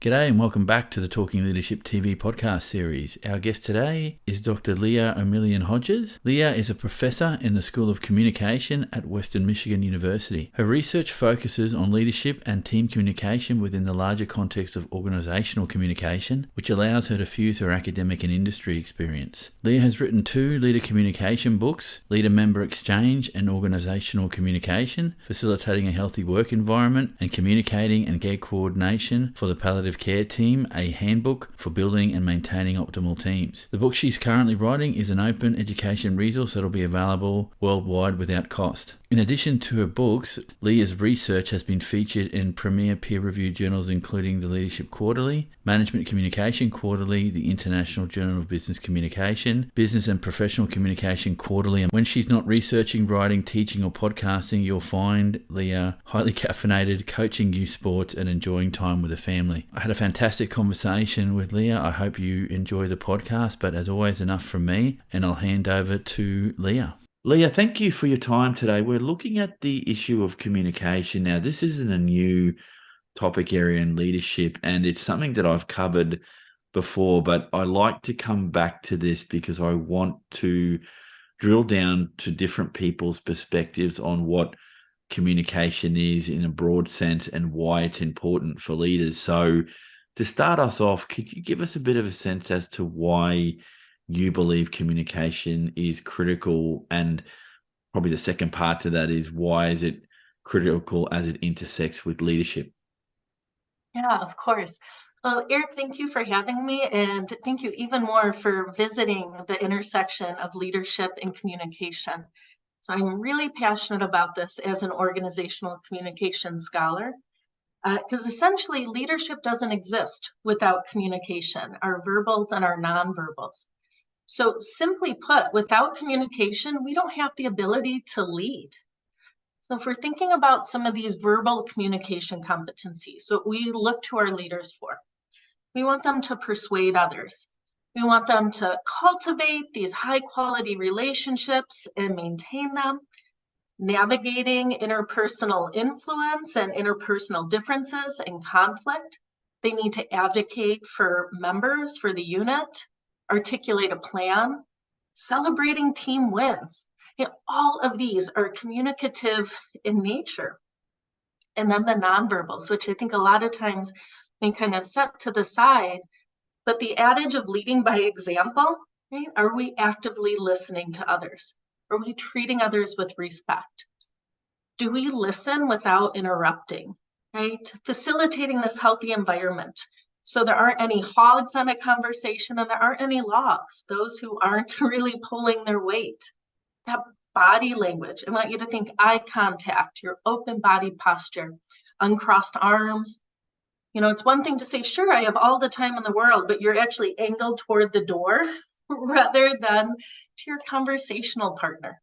G'day and welcome back to the Talking Leadership TV podcast series. Our guest today is Dr. Leah Omilion-Hodges. Leah is a professor in the School of Communication at Western Michigan University. Her research focuses on leadership and team communication within the larger context of organisational communication, which allows her to fuse her academic and industry experience. Leah has written 2 leader communication books, Leader Member Exchange and Organisational Communication, Facilitating a Healthy Work Environment and Communicating and Care Coordination for the Palliative Care Team, a handbook for building and maintaining optimal teams. The book she's currently writing is an open education resource that will be available worldwide without cost. In addition to her books, Leah's research has been featured in premier peer-reviewed journals including the Leadership Quarterly, Management Communication Quarterly, the International Journal of Business Communication, Business and Professional Communication Quarterly. And when she's not researching, writing, teaching or podcasting, you'll find Leah highly caffeinated, coaching youth sports and enjoying time with her family. I had a fantastic conversation with Leah. I hope you enjoy the podcast, but as always, enough from me, and I'll hand over to Leah. Leah, thank you for your time today. We're looking at the issue of communication. Now, this isn't a new topic area in leadership, and it's something that I've covered before, but I like to come back to this because I want to drill down to different people's perspectives on what communication is in a broad sense and why it's important for leaders. So to start us off, could you give us a bit of a sense as to why you believe communication is critical, and probably the second part to that is why is it critical as it intersects with leadership? Yeah, of course. Well, Eric, thank you for having me, and thank you even more for visiting the intersection of leadership and communication. So I'm really passionate about this as an organizational communication scholar, because essentially leadership doesn't exist without communication, our verbals and our nonverbals. So simply put, without communication, we don't have the ability to lead. So if we're thinking about some of these verbal communication competencies, what we look to our leaders for, we want them to persuade others. We want them to cultivate these high quality relationships and maintain them, navigating interpersonal influence and interpersonal differences and conflict. They need to advocate for members, for the unit, articulate a plan, celebrating team wins. All of these are communicative in nature. And then the nonverbals, which I think a lot of times we kind of set to the side, but the adage of leading by example, right? Are we actively listening to others? Are we treating others with respect? Do we listen without interrupting, right? Facilitating this healthy environment. So there aren't any hogs on a conversation and there aren't any logs, those who aren't really pulling their weight. That body language, I want you to think eye contact, your open body posture, uncrossed arms. It's one thing to say, sure, I have all the time in the world, but you're actually angled toward the door rather than to your conversational partner.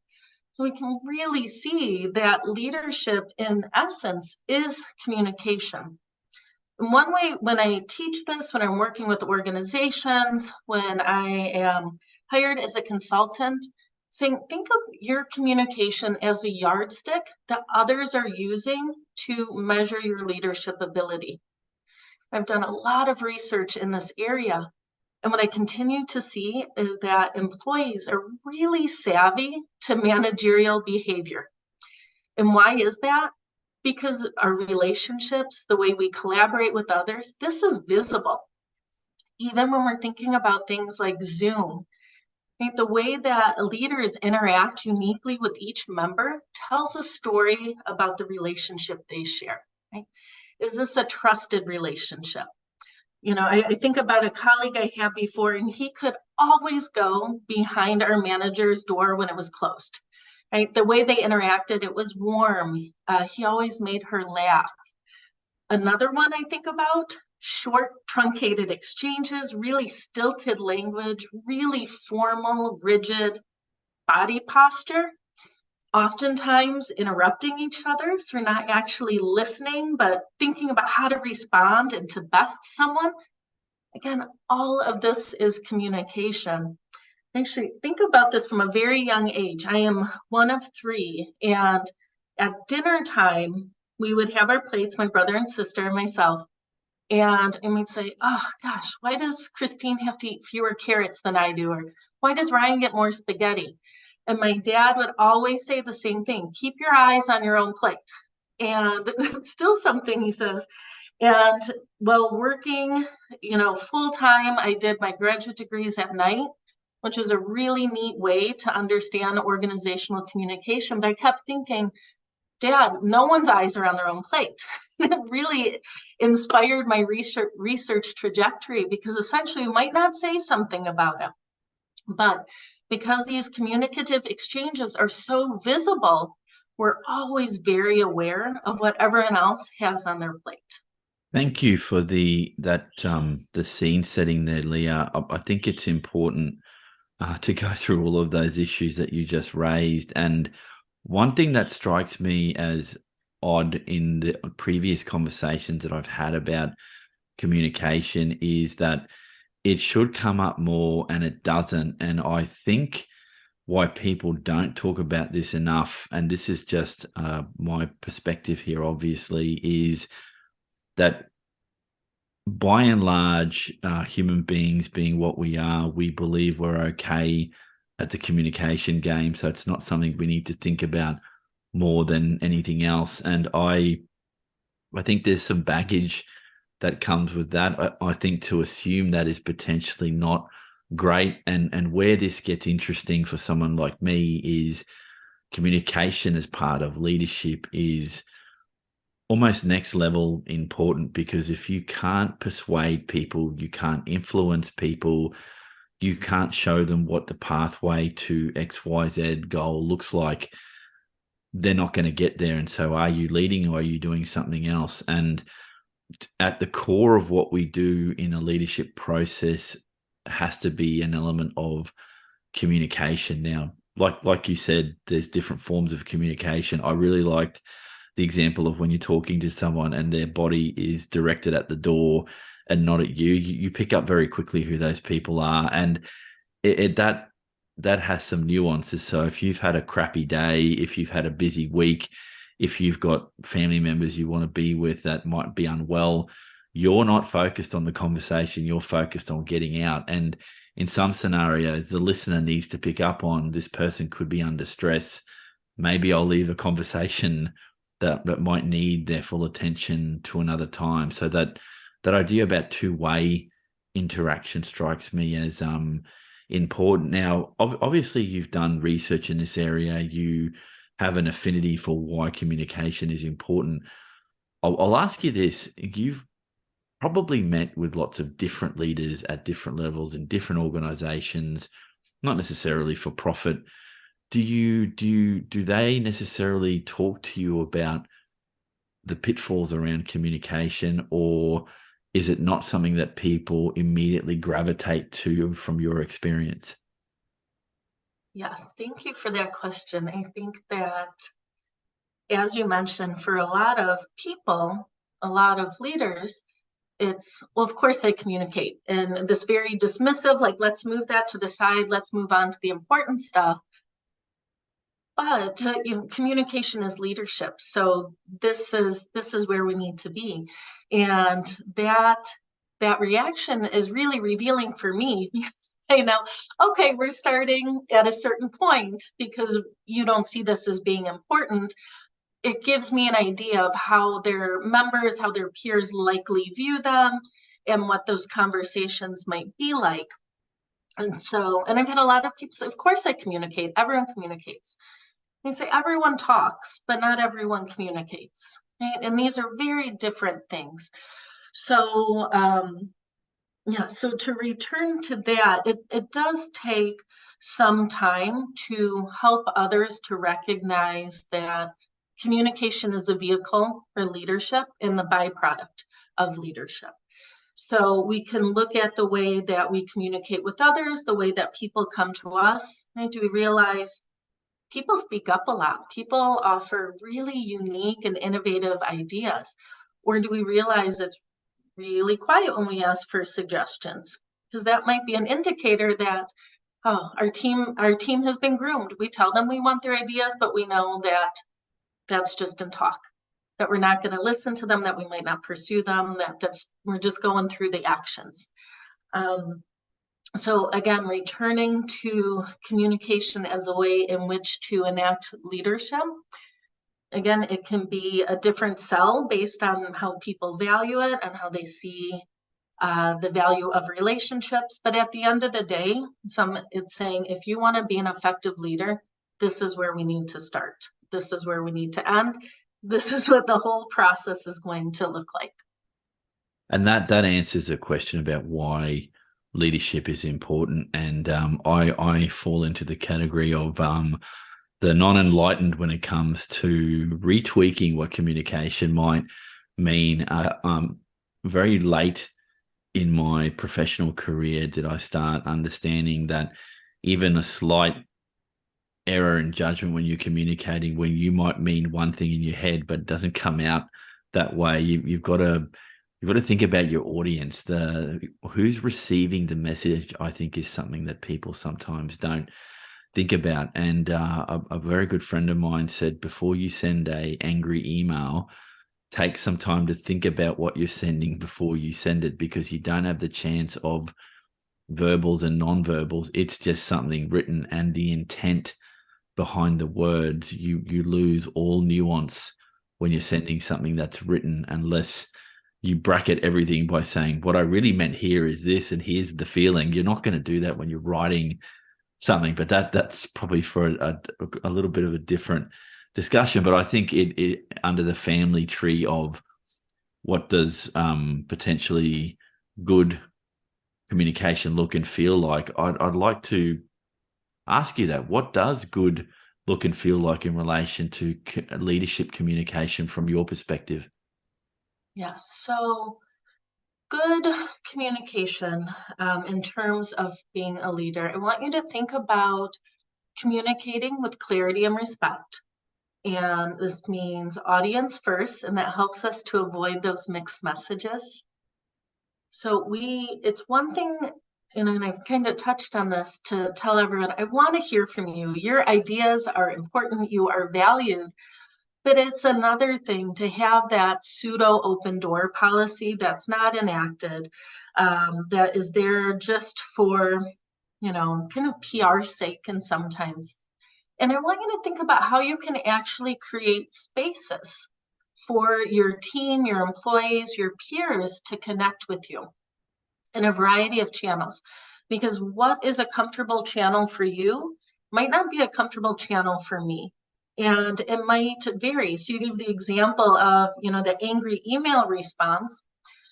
So we can really see that leadership in essence is communication. And one way when I teach this, when I'm working with organizations, when I am hired as a consultant, saying, think of your communication as a yardstick that others are using to measure your leadership ability. I've done a lot of research in this area. And what I continue to see is that employees are really savvy to managerial behavior. And why is that? Because our relationships, the way we collaborate with others, this is visible. Even when we're thinking about things like Zoom, right? The way that leaders interact uniquely with each member tells a story about the relationship they share. Right? Is this a trusted relationship? I think about a colleague I had before, and he could always go behind our manager's door when it was closed. Right? The way they interacted, it was warm. He always made her laugh. Another one I think about, short, truncated exchanges, really stilted language, really formal, rigid body posture, oftentimes interrupting each other. So we're not actually listening, but thinking about how to respond and to best someone. Again, all of this is communication. Actually, think about this from a very young age. I am one of 3, and at dinner time, we would have our plates, my brother and sister and myself, And I might say, oh gosh, why does Christine have to eat fewer carrots than I do? Or why does Ryan get more spaghetti? And my dad would always say the same thing, keep your eyes on your own plate. And it's still something he says. And while working, full time, I did my graduate degrees at night, which was a really neat way to understand organizational communication. But I kept thinking, Dad, no one's eyes are on their own plate. It really inspired my research trajectory, because essentially we might not say something about it, but because these communicative exchanges are so visible, we're always very aware of what everyone else has on their plate. Thank you for the scene setting there, Leah. I think it's important to go through all of those issues that you just raised. And one thing that strikes me as odd in the previous conversations that I've had about communication is that it should come up more and it doesn't. And I think why people don't talk about this enough, and this is just my perspective here, obviously, is that by and large, human beings being what we are, we believe we're okay at the communication game. So it's not something we need to think about more than anything else. And I think there's some baggage that comes with that. I think to assume that is potentially not great. And where this gets interesting for someone like me is communication as part of leadership is almost next level important, because if you can't persuade people, you can't influence people, you can't show them what the pathway to XYZ goal looks like, they're not going to get there. And so are you leading or are you doing something else? And at the core of what we do in a leadership process has to be an element of communication. Now, like you said, there's different forms of communication. I really liked the example of when you're talking to someone and their body is directed at the door and not at you. You pick up very quickly who those people are, and that has some nuances. So if you've had a crappy day, if you've had a busy week, if you've got family members you want to be with that might be unwell, you're not focused on the conversation, you're focused on getting out. And in some scenarios, the listener needs to pick up on this person could be under stress. Maybe I'll leave a conversation that might need their full attention to another time. So that idea about two-way interaction strikes me as important. Now, obviously, you've done research in this area. You have an affinity for why communication is important. I'll ask you this. You've probably met with lots of different leaders at different levels in different organizations, not necessarily for profit. Do they necessarily talk to you about the pitfalls around communication, or is it not something that people immediately gravitate to from your experience? Yes, thank you for that question. I think that, as you mentioned, for a lot of people, a lot of leaders, it's, well, of course I communicate, and this very dismissive, like, let's move that to the side, let's move on to the important stuff. But communication is leadership, so this is where we need to be, and that reaction is really revealing for me. Okay, we're starting at a certain point because you don't see this as being important. It gives me an idea of how their members, how their peers likely view them, and what those conversations might be like. And I've had a lot of people say, of course I communicate, everyone communicates. They say everyone talks, but not everyone communicates, right? And these are very different things. So, so to return to that, it does take some time to help others to recognize that communication is a vehicle for leadership and the byproduct of leadership. So we can look at the way that we communicate with others, the way that people come to us, right? Do we realize people speak up a lot? People offer really unique and innovative ideas. Or do we realize it's really quiet when we ask for suggestions? Because that might be an indicator that, oh, our team has been groomed. We tell them we want their ideas, but we know that that's just in talk. that we're not going to listen to them, that we might not pursue them, we're just going through the actions. So again, returning to communication as a way in which to enact leadership. Again, it can be a different sell based on how people value it and how they see the value of relationships. But at the end of the day, it's saying, if you want to be an effective leader, this is where we need to start. This is where we need to end. This is what the whole process is going to look like. And that answers a question about why leadership is important. And I fall into the category of the non-enlightened when it comes to retweaking what communication might mean. Very late in my professional career did I start understanding that even a slight error in judgment when you're communicating, when you might mean one thing in your head but it doesn't come out that way, you've got to think about your audience. Who's receiving the message, I think, is something that people sometimes don't think about. And a very good friend of mine said, before you send a angry email, take some time to think about what you're sending before you send it, because you don't have the chance of verbals and non-verbals. It's just something written, and the intent behind the words, you lose all nuance when you're sending something that's written, unless you bracket everything by saying, what I really meant here is this, and here's the feeling. You're not going to do that when you're writing something, but that's probably for a little bit of a different discussion. But I think it under the family tree of what does potentially good communication look and feel like, I'd like to ask you that. What does good look and feel like in relation to leadership communication from your perspective? Yes, so good communication in terms of being a leader, I want you to think about communicating with clarity and respect. And this means audience first, and that helps us to avoid those mixed messages. So it's one thing, and I've kind of touched on this, to tell everyone, I want to hear from you. Your ideas are important, you are valued. But it's another thing to have that pseudo open door policy that's not enacted, that is there just for, kind of PR sake, and sometimes. And I want you to think about how you can actually create spaces for your team, your employees, your peers to connect with you in a variety of channels. Because what is a comfortable channel for you might not be a comfortable channel for me. And it might vary. So you give the example of, the angry email response.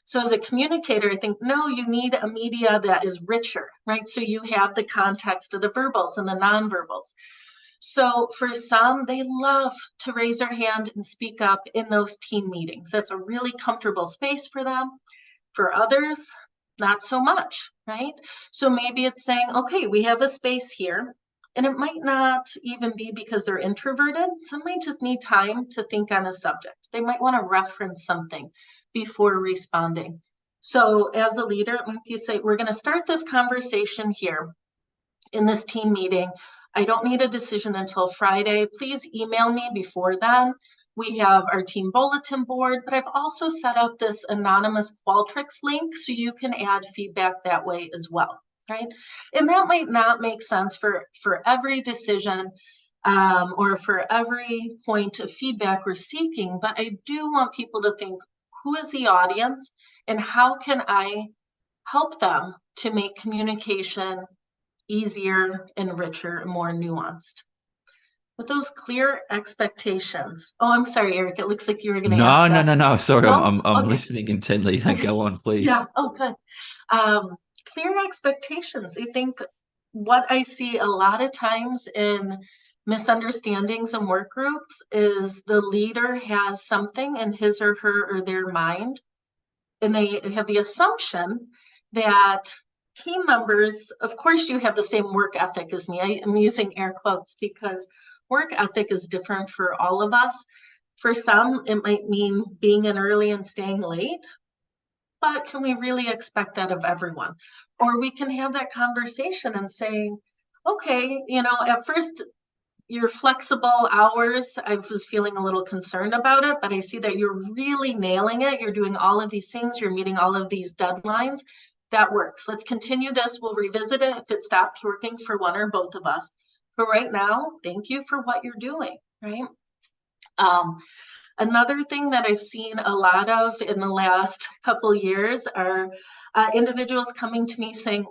So as a communicator, I think, no, you need a media that is richer, right? So you have the context of the verbals and the nonverbals. So for some, they love to raise their hand and speak up in those team meetings. That's a really comfortable space for them. For others, not so much, right? So maybe it's saying, okay, we have a space here. And it might not even be because they're introverted. Some might just need time to think on a subject. They might want to reference something before responding. So as a leader, you say, we're going to start this conversation here in this team meeting. I don't need a decision until Friday. Please email me before then. We have our team bulletin board, but I've also set up this anonymous Qualtrics link so you can add feedback that way as well, right? And that might not make sense for every decision or for every point of feedback we're seeking, but I do want people to think, who is the audience and how can I help them to make communication easier and richer and more nuanced? With those clear expectations. Oh, I'm sorry, Eric. It looks like you were going to ask that. No. Sorry, No? I'm Okay. listening intently. Go on, please. Yeah. Oh, good. Clear expectations. I think what I see a lot of times in misunderstandings in work groups is the leader has something in his or her or their mind, and they have the assumption that team members, of course, you have the same work ethic as me. I am using air quotes because work ethic is different for all of us. For some, it might mean being in early and staying late, but can we really expect that of everyone? Or we can have that conversation and say, okay, at first your flexible hours, I was feeling a little concerned about it, but I see that you're really nailing it. You're doing all of these things. You're meeting all of these deadlines. That works. Let's continue this. We'll revisit it if it stops working for one or both of us. But right now, thank you for what you're doing, right? Another thing that I've seen a lot of in the last couple of years are individuals coming to me saying,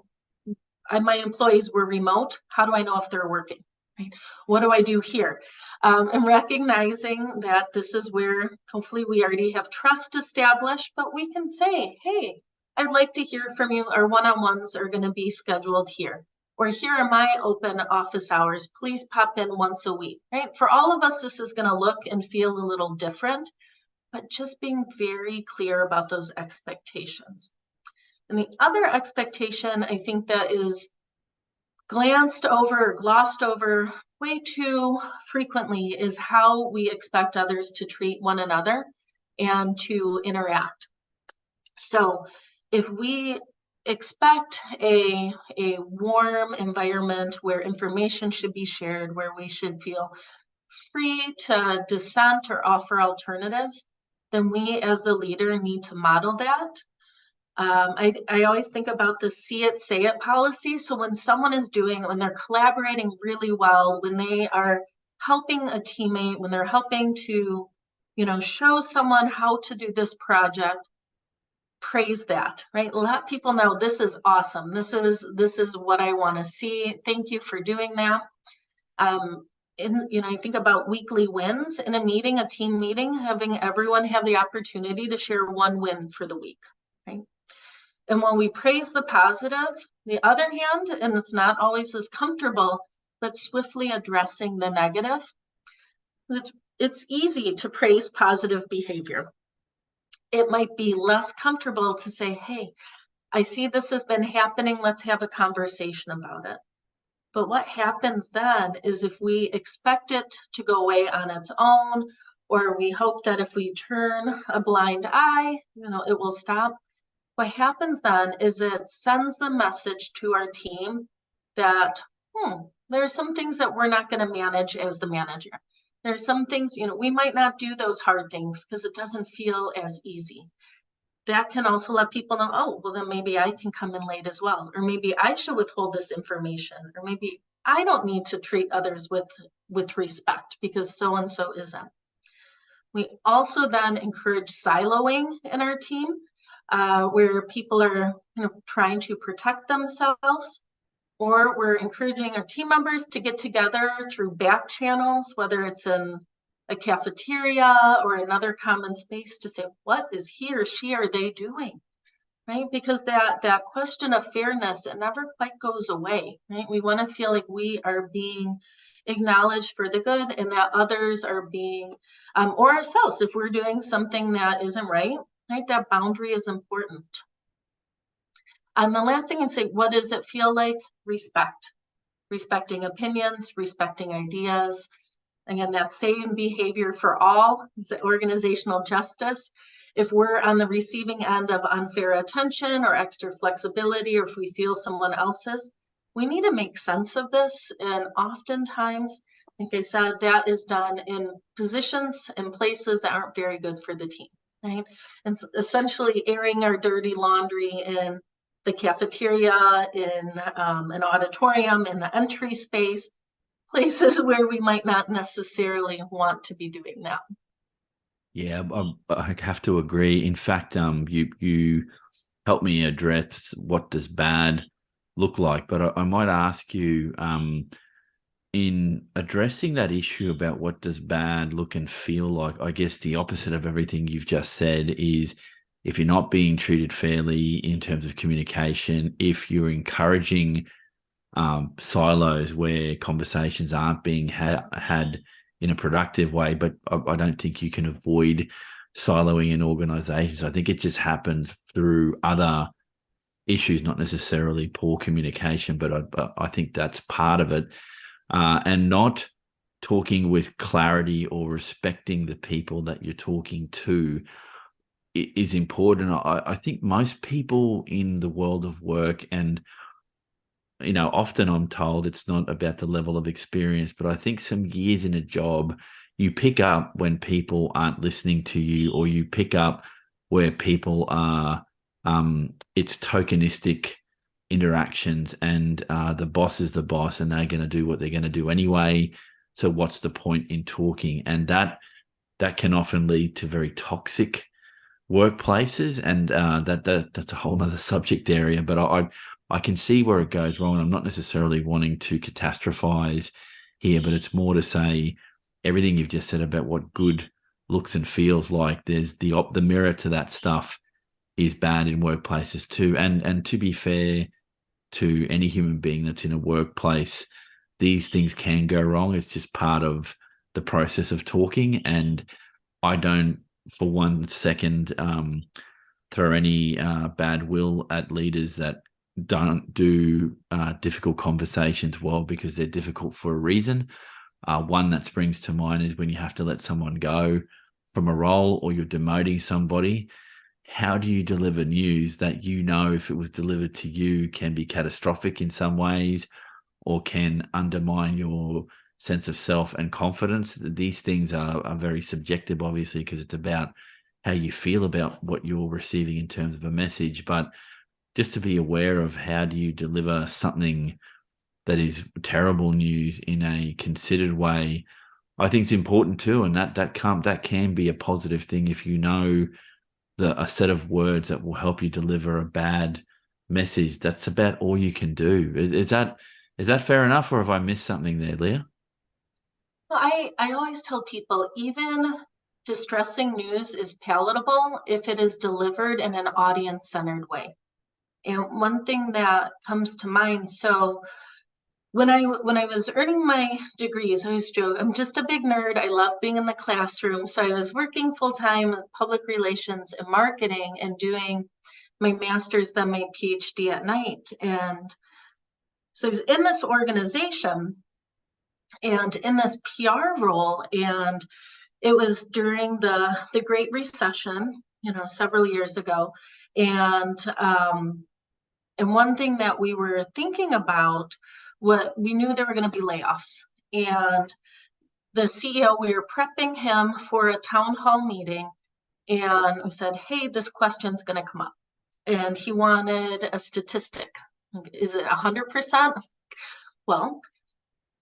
my employees were remote. How do I know if they're working? Right? What do I do here? And recognizing that this is where hopefully we already have trust established, but we can say, hey, I'd like to hear from you. Our one-on-ones are going to be scheduled here. Or here are my open office hours. Please pop in once a week. Right? For all of us, this is going to look and feel a little different, but just being very clear about those expectations. And the other expectation, I think, that is glanced over or glossed over way too frequently is how we expect others to treat one another and to interact. So if we expect a warm environment where information should be shared, where we should feel free to dissent or offer alternatives, then we as the leader need to model that. I always think about the see it, say it policy. So when someone is when they're collaborating really well, when they are helping a teammate, when they're helping to, show someone how to do this project, praise that, right? Let people know this is awesome. This is what I want to see. Thank you for doing that. I think about weekly wins in a meeting, a team meeting, having everyone have the opportunity to share one win for the week, right? And when we praise the positive, the other hand, and it's not always as comfortable, but swiftly addressing the negative, it's easy to praise positive behavior. It might be less comfortable to say, hey, I see this has been happening. Let's have a conversation about it. But what happens then is if we expect it to go away on its own, or we hope that if we turn a blind eye, it will stop. What happens then is it sends the message to our team that, there are some things that we're not going to manage as the manager. There's some things, we might not do those hard things because it doesn't feel as easy. That can also let people know, oh, well, then maybe I can come in late as well. Or maybe I should withhold this information. Or maybe I don't need to treat others with respect because so-and-so isn't. We also then encourage siloing in our team. Where people are trying to protect themselves, or we're encouraging our team members to get together through back channels, whether it's in a cafeteria or another common space, to say, what is he or she are they doing, right? Because that question of fairness, it never quite goes away, right? We want to feel like we are being acknowledged for the good and that others are being, or ourselves, if we're doing something that isn't right, that boundary is important. And the last thing I'd say, what does it feel like? Respect. Respecting opinions, respecting ideas. Again, that same behavior for all, is organizational justice. If we're on the receiving end of unfair attention or extra flexibility, or if we feel someone else's, we need to make sense of this. And oftentimes, like I said, that is done in positions and places that aren't very good for the team. Right? And essentially airing our dirty laundry in the cafeteria, in an auditorium, in the entry space, places where we might not necessarily want to be doing that. Yeah, I have to agree. In fact, you helped me address what does bad look like, but I might ask you, in addressing that issue about what does bad look and feel like, I guess the opposite of everything you've just said is if you're not being treated fairly in terms of communication, if you're encouraging silos where conversations aren't being had in a productive way, but I don't think you can avoid siloing in organizations. I think it just happens through other issues, not necessarily poor communication, but I think that's part of it. And not talking with clarity or respecting the people that you're talking to is important. I think most people in the world of work, and often I'm told it's not about the level of experience, but I think some years in a job, you pick up when people aren't listening to you, or you pick up where people are, it's tokenistic interactions, and the boss is the boss and they're going to do what they're going to do anyway. So what's the point in talking? And that can often lead to very toxic workplaces, and that's a whole other subject area. But I can see where it goes wrong. I'm not necessarily wanting to catastrophize here, but it's more to say everything you've just said about what good looks and feels like. There's the mirror to that stuff is bad in workplaces too. And to be fair to any human being that's in a workplace, these things can go wrong. It's just part of the process of talking, and I don't for 1 second throw any bad will at leaders that don't do difficult conversations well, because they're difficult for a reason. One that springs to mind is when you have to let someone go from a role, or you're demoting somebody. How do you deliver news that, if it was delivered to you, can be catastrophic in some ways, or can undermine your sense of self and confidence? These things are very subjective, obviously, because it's about how you feel about what you're receiving in terms of a message. But just to be aware of, how do you deliver something that is terrible news in a considered way, I think it's important too. And that can be a positive thing if you know a set of words that will help you deliver a bad message. That's about all you can do. Is that fair enough, or have I missed something there, Leah? Well, I always tell people, even distressing news is palatable if it is delivered in an audience-centered way. And one thing that comes to mind, so when I was earning my degrees, I was joking, I'm just a big nerd. I love being in the classroom. So I was working full-time in public relations and marketing and doing my master's, then my PhD at night. And so I was in this organization and in this PR role, and it was during the Great Recession, several years ago. And one thing that we were thinking about, what we knew there were going to be layoffs. And the CEO, we were prepping him for a town hall meeting, and we said, hey, this question's going to come up. And he wanted a statistic. Is it 100%? Well,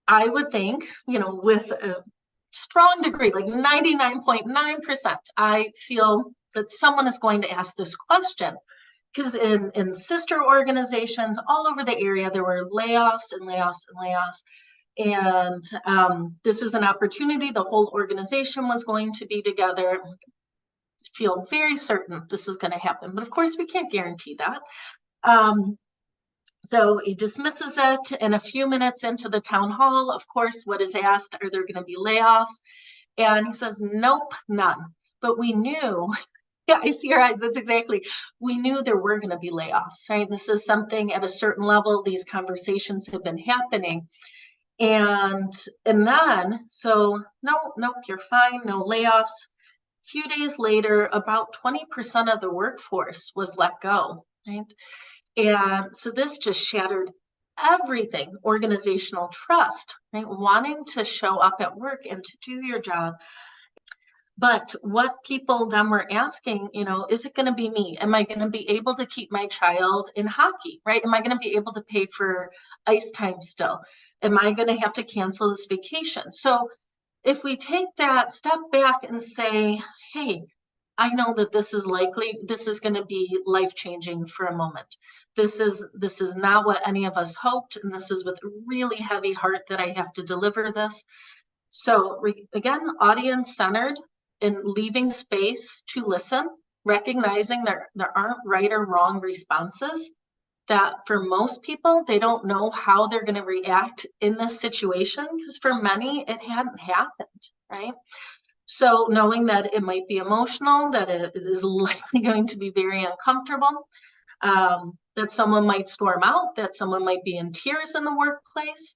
I would think, with a strong degree, like 99.9%, I feel that someone is going to ask this question. Because in sister organizations all over the area, there were layoffs and layoffs and layoffs. And this was an opportunity. The whole organization was going to be together. Feel very certain this is going to happen. But of course, we can't guarantee that. So he dismisses it, and a few minutes into the town hall, of course, what is asked, are there going to be layoffs? And he says, nope, none. But we knew, yeah, I see your eyes, that's exactly, we knew there were going to be layoffs, right? This is something at a certain level, these conversations have been happening. And then, so nope, you're fine, no layoffs. A few days later, about 20% of the workforce was let go, right? And so this just shattered everything, organizational trust, right? Wanting to show up at work and to do your job. But what people then were asking, is it going to be me? Am I going to be able to keep my child in hockey, right? Am I going to be able to pay for ice time still? Am I going to have to cancel this vacation? So if we take that step back and say, hey, I know that this is going to be life-changing for a moment. This is not what any of us hoped, and this is with a really heavy heart that I have to deliver this. So again, audience-centered, and leaving space to listen, recognizing there aren't right or wrong responses, that for most people, they don't know how they're going to react in this situation, because for many, it hadn't happened, right? So knowing that it might be emotional, that it is likely going to be very uncomfortable, that someone might storm out, that someone might be in tears in the workplace.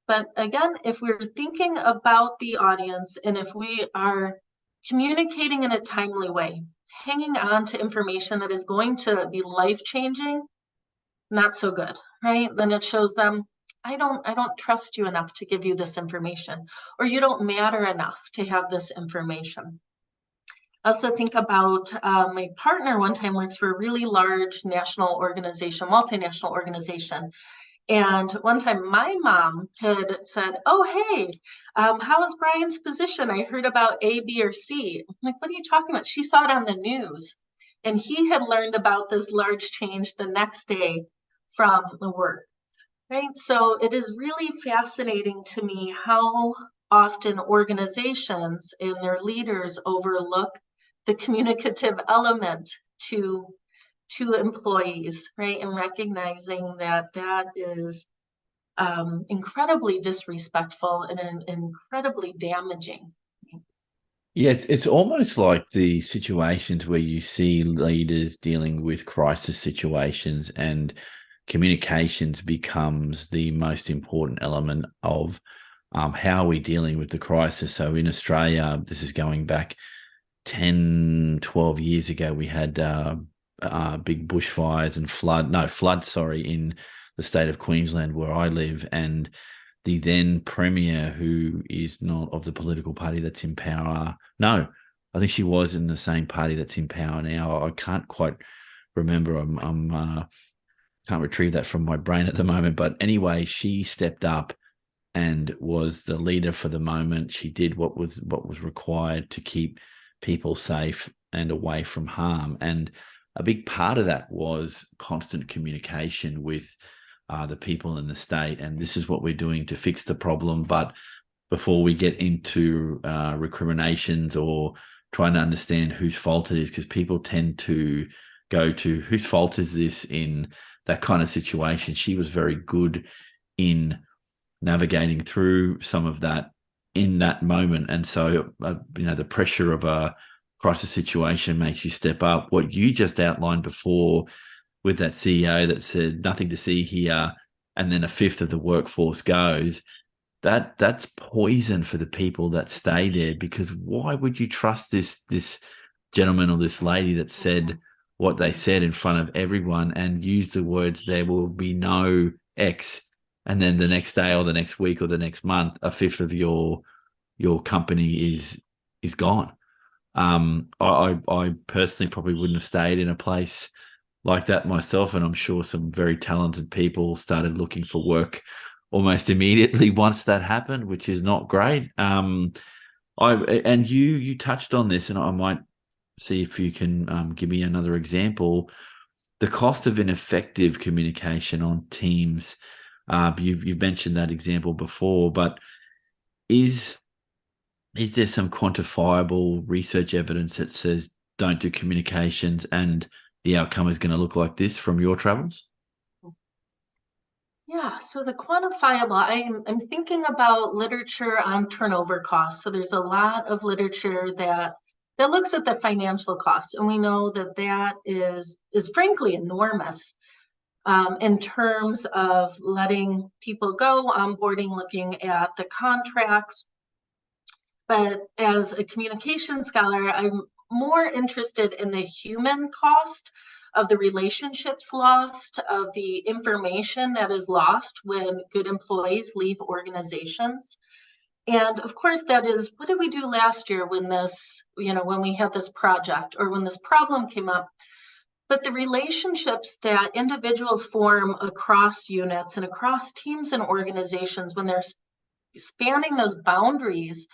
But again, if we're thinking about the audience, and if we are communicating in a timely way, hanging on to information that is going to be life-changing, not so good, right? Then it shows them, I don't trust you enough to give you this information, or you don't matter enough to have this information. I also think about my partner one time works for a really large national organization, multinational organization. And one time my mom had said, oh, hey, how is Brian's position? I heard about A, B, or C. I'm like, what are you talking about? She saw it on the news. And he had learned about this large change the next day from the work, right? So it is really fascinating to me how often organizations and their leaders overlook the communicative element to employees, right? And recognizing that that is incredibly disrespectful and incredibly damaging. Yeah, it's almost like the situations where you see leaders dealing with crisis situations and communications becomes the most important element of how are we dealing with the crisis. So in Australia, this is going back 10, 12 years ago, we had big bushfires and flood, sorry, in the state of Queensland where I live. And the then premier, who is not of the political party that's in power. No, I think she was in the same party that's in power now. I can't quite remember. I'm can't retrieve that from my brain at the moment. But anyway, she stepped up and was the leader for the moment. She did what was required to keep people safe and away from harm. And a big part of that was constant communication with the people in the state. And this is what we're doing to fix the problem. But before we get into recriminations or trying to understand whose fault it is, because people tend to go to whose fault is this in that kind of situation. She was very good in navigating through some of that in that moment. And so, the pressure of a crisis situation makes you step up. What you just outlined before with that CEO that said nothing to see here, and then a fifth of the workforce goes, that's poison for the people that stay there, because why would you trust this gentleman or this lady that said what they said in front of everyone and use the words, there will be no X, and then the next day or the next week or the next month, a fifth of your company is gone. I personally probably wouldn't have stayed in a place like that myself, and I'm sure some very talented people started looking for work almost immediately once that happened, which is not great. You touched on this, and I might see if you can give me another example. The cost of ineffective communication on Teams. You've mentioned that example before, but is there some quantifiable research evidence that says don't do communications and the outcome is going to look like this from your travels? Yeah, so the quantifiable, I'm thinking about literature on turnover costs. So there's a lot of literature that looks at the financial costs, and we know that that is frankly enormous in terms of letting people go, onboarding, looking at the contracts. But as a communication scholar, I'm more interested in the human cost of the relationships lost, of the information that is lost when good employees leave organizations. And of course, that is, what did we do last year when when we had this project or when this problem came up? But the relationships that individuals form across units and across teams and organizations, when they're spanning those boundaries,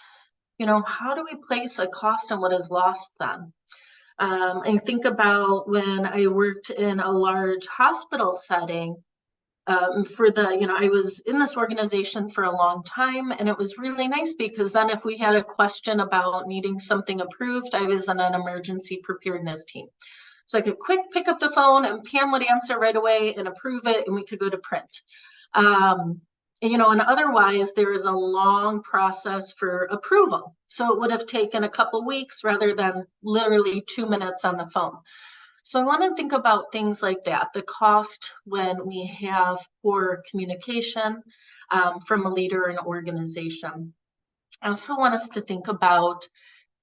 how do we place a cost on what is lost then? I think about when I worked in a large hospital setting I was in this organization for a long time, and it was really nice because then if we had a question about needing something approved, I was on an emergency preparedness team. So I could quick pick up the phone and Pam would answer right away and approve it, and we could go to print. And otherwise there is a long process for approval. So it would have taken a couple weeks rather than literally 2 minutes on the phone. So I want to think about things like that, the cost when we have poor communication from a leader in an organization. I also want us to think about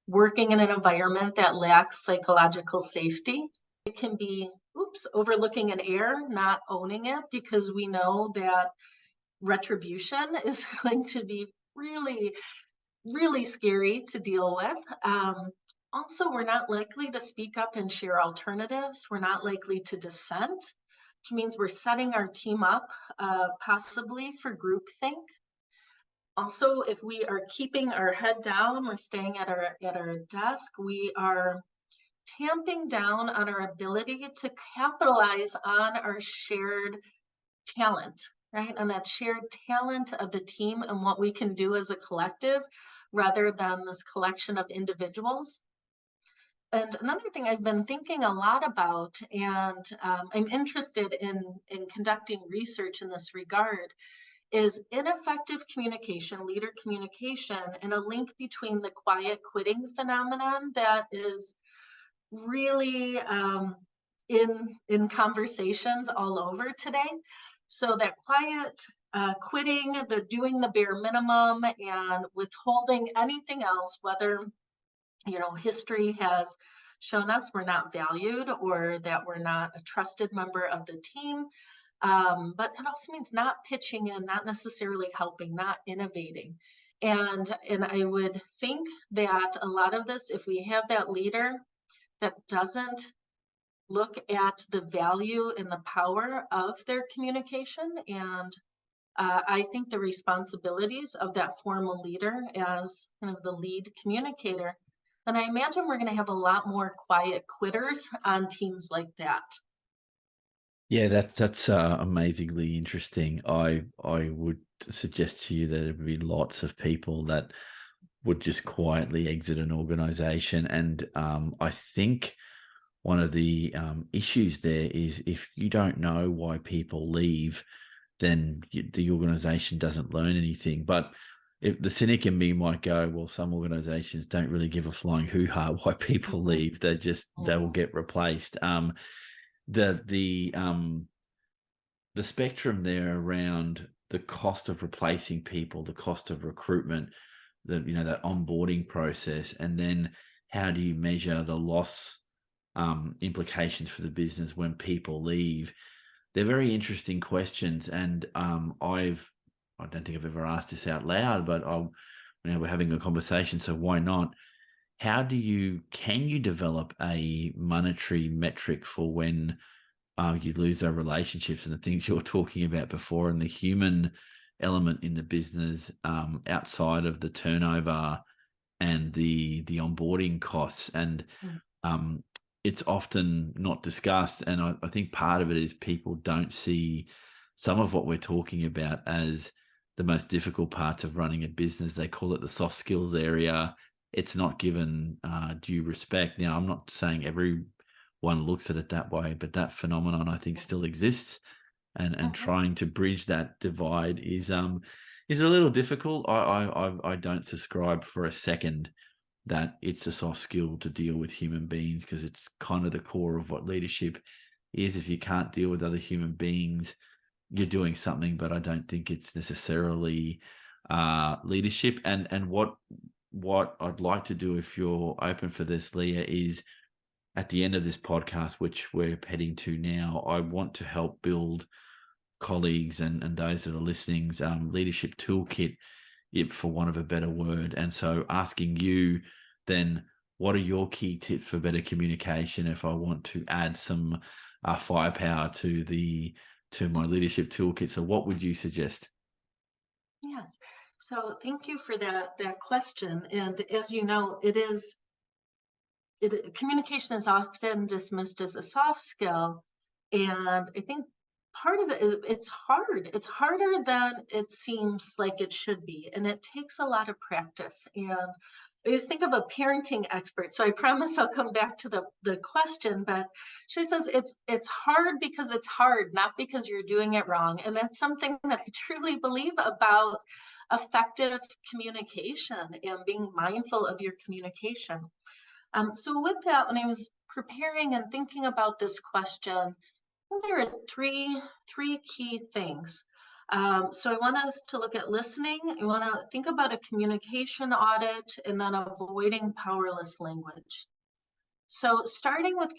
working in an environment that lacks psychological safety. It can be overlooking an error, not owning it, because we know that retribution is going to be really, really scary to deal with. Also, we're not likely to speak up and share alternatives. We're not likely to dissent, which means we're setting our team up possibly for groupthink. Also, if we are keeping our head down, we're staying at our desk, we are tamping down on our ability to capitalize on our shared talent, right? And that shared talent of the team and what we can do as a collective rather than this collection of individuals. And another thing I've been thinking a lot about, and I'm interested in conducting research in this regard, is ineffective communication, leader communication, and a link between the quiet quitting phenomenon that is really in conversations all over today. So that quiet quitting, the doing the bare minimum, and withholding anything else, whether history has shown us we're not valued or that we're not a trusted member of the team. But it also means not pitching in, not necessarily helping, not innovating. And I would think that a lot of this, if we have that leader that doesn't look at the value and the power of their communication, and I think the responsibilities of that formal leader as kind of the lead communicator, then I imagine we're going to have a lot more quiet quitters on teams like that. Yeah, that's amazingly interesting. I would suggest to you that there would be lots of people that would just quietly exit an organization, and I think one of the issues there is if you don't know why people leave, then the organization doesn't learn anything. But if the cynic in me might go, well, some organizations don't really give a flying hoo-ha why people leave. They will get replaced. The spectrum there around the cost of replacing people, the cost of recruitment, that onboarding process, and then how do you measure the loss implications for the business when people leave? They're very interesting questions, and I don't think I've ever asked this out loud, but we're having a conversation, so why not? Can you develop a monetary metric for when you lose those relationships and the things you were talking about before, and the human element in the business outside of the turnover and the onboarding costs? And it's often not discussed, and I think part of it is people don't see some of what we're talking about as the most difficult parts of running a business. They call it the soft skills area. It's not given due respect. Now, I'm not saying everyone looks at it that way, but that phenomenon I think still exists, and trying to bridge that divide is a little difficult. I don't subscribe for a second that it's a soft skill to deal with human beings, because it's kind of the core of what leadership is. If you can't deal with other human beings, you're doing something, but I don't think it's necessarily leadership. And what I'd like to do, if you're open for this, Leah, is at the end of this podcast, which we're heading to now, I want to help build colleagues and those that are listening, leadership toolkit, for want of a better word. And so asking you then, what are your key tips for better communication if I want to add some firepower to my leadership toolkit? So what would you suggest? Yes. So thank you for that question. And as you know, communication is often dismissed as a soft skill. And I think part of it is it's hard. It's harder than it seems like it should be. And it takes a lot of practice. And I just think of a parenting expert. So I promise I'll come back to the question, but she says it's hard because it's hard, not because you're doing it wrong. And that's something that I truly believe about effective communication and being mindful of your communication. So with that, when I was preparing and thinking about this question, I think there are three key things. So I want us to look at listening. I want to think about a communication audit, and then avoiding powerless language. So starting with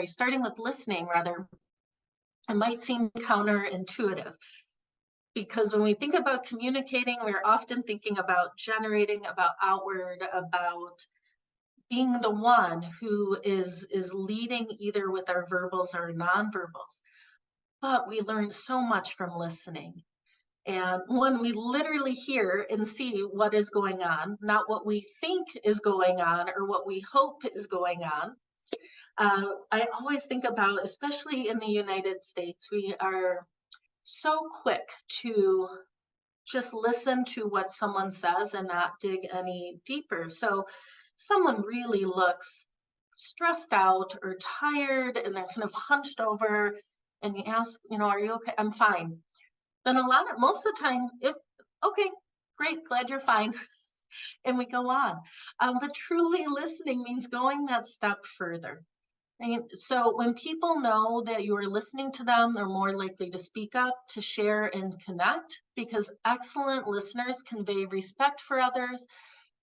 starting with listening rather, it might seem counterintuitive because when we think about communicating, we're often thinking about generating, about outward, about being the one who is leading either with our verbals or nonverbals. But we learn so much from listening. And when we literally hear and see what is going on, not what we think is going on or what we hope is going on. I always think about, especially in the United States, we are so quick to just listen to what someone says and not dig any deeper. So someone really looks stressed out or tired and they're kind of hunched over and you ask, are you okay? I'm fine. Then most of the time, okay, great, glad you're fine. And we go on. But truly listening means going that step further. Right? So when people know that you are listening to them, they're more likely to speak up, to share and connect, because excellent listeners convey respect for others.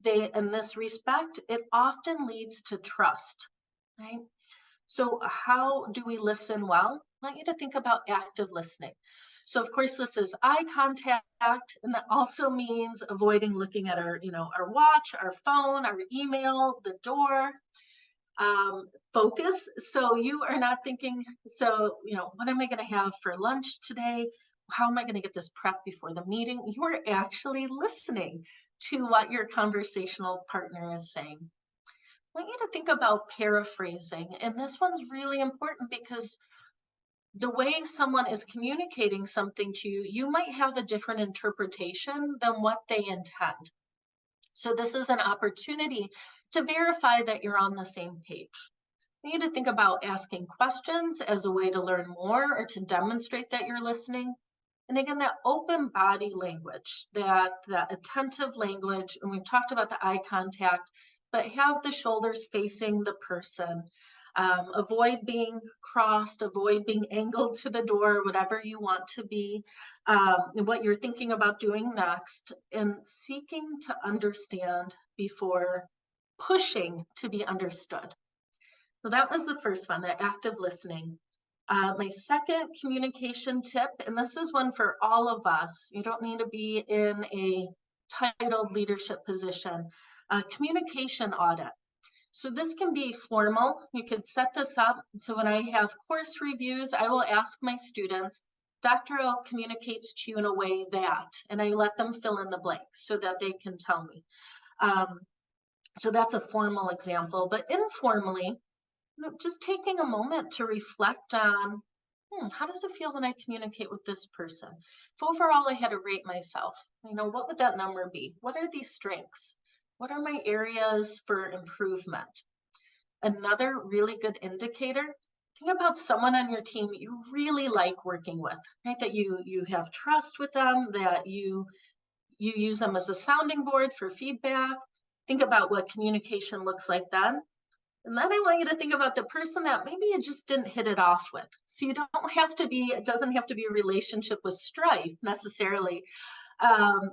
And this respect, it often leads to trust, right? So how do we listen well? I want you to think about active listening. So of course, this is eye contact, and that also means avoiding looking at our watch, our phone, our email, the door. Focus. So you are not thinking, what am I going to have for lunch today? How am I going to get this prep before the meeting? You are actually listening to what your conversational partner is saying. I want you to think about paraphrasing. And this one's really important because the way someone is communicating something to you, you might have a different interpretation than what they intend. So this is an opportunity to verify that you're on the same page. You need to think about asking questions as a way to learn more or to demonstrate that you're listening. And again, that open body language, that attentive language, and we've talked about the eye contact, but have the shoulders facing the person. Avoid being crossed, avoid being angled to the door, whatever you want to be, what you're thinking about doing next, and seeking to understand before pushing to be understood. So that was the first one, the active listening. My second communication tip, and this is one for all of us, you don't need to be in a titled leadership position, communication audit. So this can be formal. You could set this up. So when I have course reviews, I will ask my students, Dr. O communicates to you in a way that, and I let them fill in the blanks so that they can tell me. So that's a formal example, but informally, just taking a moment to reflect on, how does it feel when I communicate with this person? If overall I had to rate myself, what would that number be? What are these strengths? What are my areas for improvement? Another really good indicator, think about someone on your team you really like working with, right? That you have trust with them, that you use them as a sounding board for feedback. Think about what communication looks like then. And then I want you to think about the person that maybe you just didn't hit it off with. So it doesn't have to be a relationship with strife necessarily.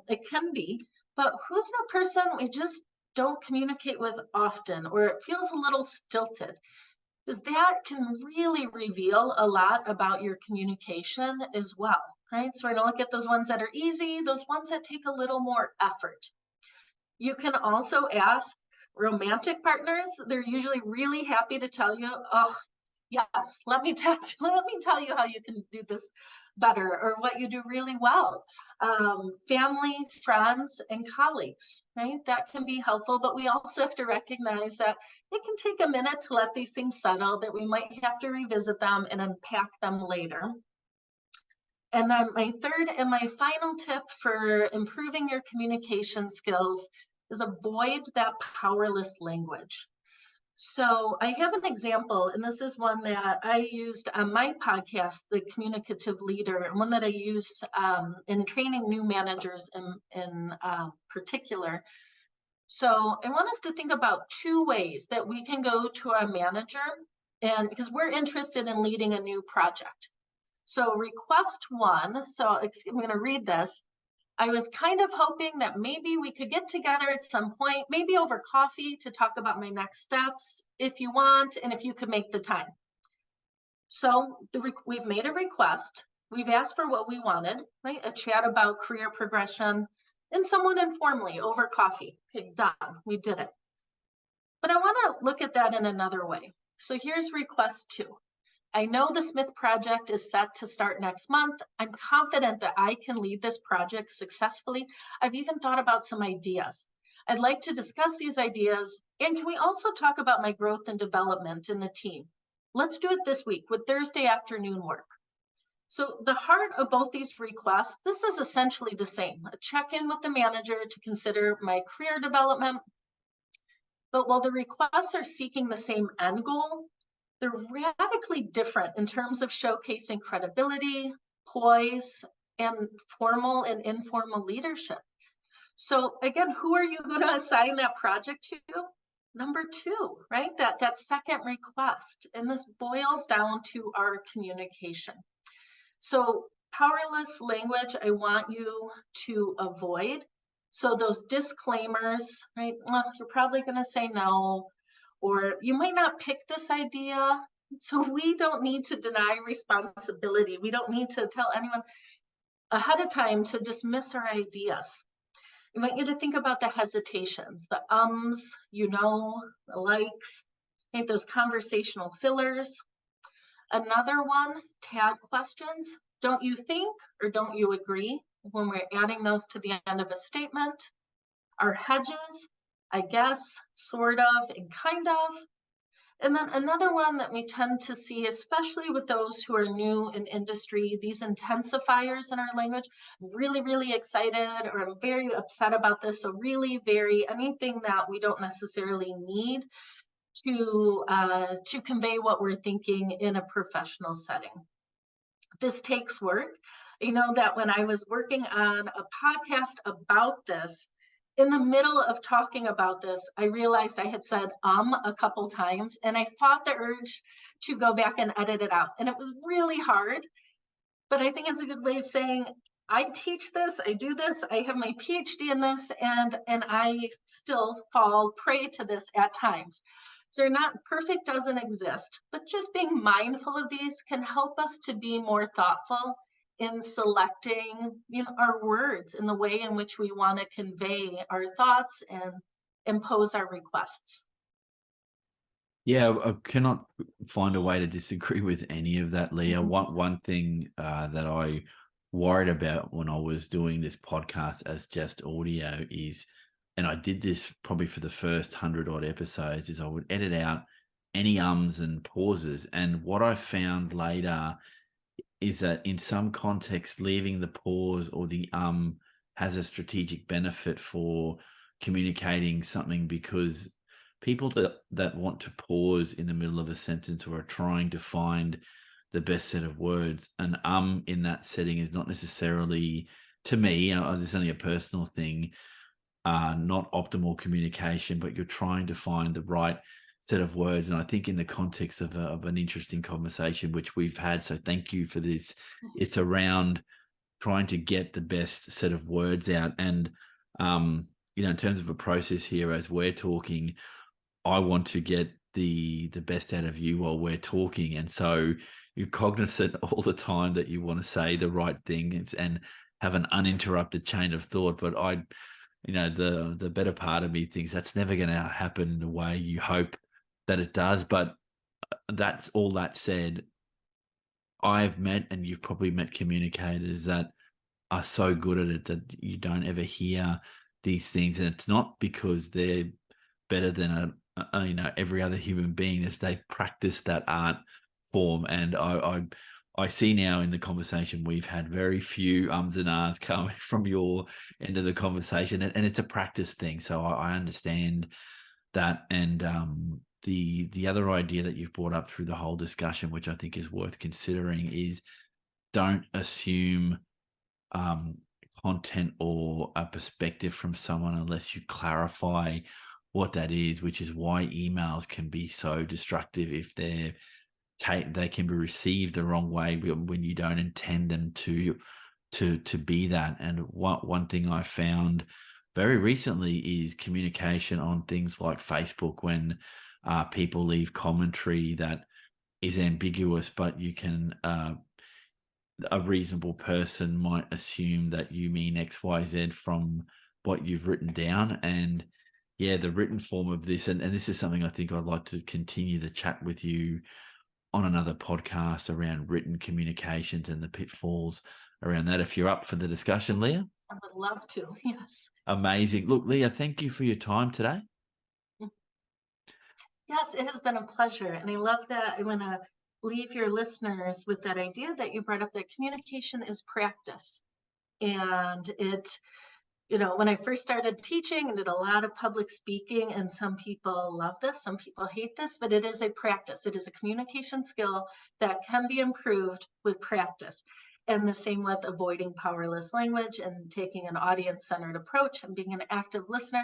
It can be, but who's the person we just don't communicate with often, or it feels a little stilted? Because that can really reveal a lot about your communication as well, right? So we're gonna look at those ones that are easy, those ones that take a little more effort. You can also ask romantic partners. They're usually really happy to tell you, oh, yes, let me tell you how you can do this better or what you do really well. Family, friends, and colleagues, right? That can be helpful, but we also have to recognize that it can take a minute to let these things settle, that we might have to revisit them and unpack them later. And then my third and my final tip for improving your communication skills is avoid that powerless language. So I have an example, and this is one that I used on my podcast, The Communicative Leader, and one that I use in training new managers in particular. So I want us to think about two ways that we can go to our manager, and because we're interested in leading a new project. So request one, so I'm going to read this. I was kind of hoping that maybe we could get together at some point, maybe over coffee, to talk about my next steps if you want and if you could make the time. So we've made a request. We've asked for what we wanted, right? A chat about career progression and somewhat informally over coffee. Okay, done. We did it. But I want to look at that in another way. So here's request 2. I know the Smith project is set to start next month. I'm confident that I can lead this project successfully. I've even thought about some ideas. I'd like to discuss these ideas. And can we also talk about my growth and development in the team? Let's do it this week with Thursday afternoon work. So the heart of both these requests, this is essentially the same: a check-in with the manager to consider my career development. But while the requests are seeking the same end goal, they're radically different in terms of showcasing credibility, poise, and formal and informal leadership. So again, who are you going to assign that project to? Number 2, right? That second request. And this boils down to our communication. So powerless language, I want you to avoid. So those disclaimers, right? Well, you're probably going to say no, or you might not pick this idea. So we don't need to deny responsibility. We don't need to tell anyone ahead of time to dismiss our ideas. I want you to think about the hesitations, the ums, the likes, right? Those conversational fillers. Another one, tag questions. Don't you think, or don't you agree, when we're adding those to the end of a statement. Our hedges, I guess, sort of, and kind of. And then another one that we tend to see, especially with those who are new in industry, these intensifiers in our language. I'm really, really excited, or I'm very upset about this. So really, anything that we don't necessarily need to convey what we're thinking in a professional setting. This takes work. You know that when I was working on a podcast about this, in the middle of talking about this, I realized I had said a couple times, and I fought the urge to go back and edit it out. And it was really hard, but I think it's a good way of saying, I teach this, I do this, I have my PhD in this, and I still fall prey to this at times. So not perfect doesn't exist, but just being mindful of these can help us to be more thoughtful in selecting, our words in the way in which we want to convey our thoughts and impose our requests. Yeah, I cannot find a way to disagree with any of that, Leah. Mhm. One thing that I worried about when I was doing this podcast as just audio is, and I did this probably for the first 100 odd episodes, is I would edit out any ums and pauses. And what I found later is that in some context, leaving the pause or the has a strategic benefit for communicating something, because people that want to pause in the middle of a sentence or are trying to find the best set of words, an in that setting is not necessarily, to me, this is only a personal thing, not optimal communication, but you're trying to find the right set of words. And I think in the context of an interesting conversation, which we've had, so thank you for this, it's around trying to get the best set of words out. And, in terms of a process here, as we're talking, I want to get the best out of you while we're talking. And so you're cognizant all the time that you want to say the right thing and have an uninterrupted chain of thought. But the better part of me thinks that's never going to happen in the way you hope that it does. But that's all that said, I've met, and you've probably met, communicators that are so good at it that you don't ever hear these things. And it's not because they're better than every other human being, as they've practiced that art form. And I see now in the conversation we've had very few ums and ahs coming from your end of the conversation, and it's a practice thing. So I understand that. And the other idea that you've brought up through the whole discussion, which I think is worth considering, is don't assume content or a perspective from someone unless you clarify what that is, which is why emails can be so destructive if they can be received the wrong way when you don't intend them to to be that. And one thing I found very recently is communication on things like Facebook, when people leave commentary that is ambiguous, but you can a reasonable person might assume that you mean XYZ from what you've written down. And yeah, the written form of this, and this is something I think I'd like to continue the chat with you on another podcast around written communications and the pitfalls around that, if you're up for the discussion, Leah. I would love to, yes. Amazing. Look, Leah, thank you for your time today. Yes, it has been a pleasure. And I love that. I want to leave your listeners with that idea that you brought up, that communication is practice. And when I first started teaching and did a lot of public speaking, and some people love this, some people hate this, but it is a practice. It is a communication skill that can be improved with practice. And the same with avoiding powerless language and taking an audience-centered approach and being an active listener.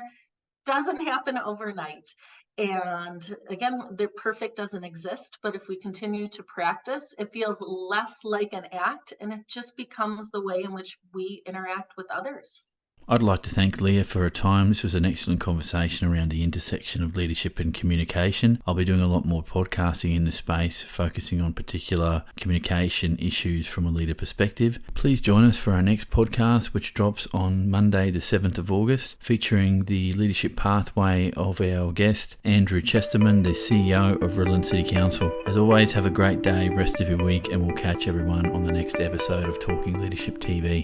Doesn't happen overnight. And again, the perfect doesn't exist, but if we continue to practice, it feels less like an act, and it just becomes the way in which we interact with others. I'd like to thank Leah for her time. This was an excellent conversation around the intersection of leadership and communication. I'll be doing a lot more podcasting in this space, focusing on particular communication issues from a leader perspective. Please join us for our next podcast, which drops on Monday, the 7th of August, featuring the leadership pathway of our guest, Andrew Chesterman, the CEO of Redland City Council. As always, have a great day, rest of your week, and we'll catch everyone on the next episode of Talking Leadership TV.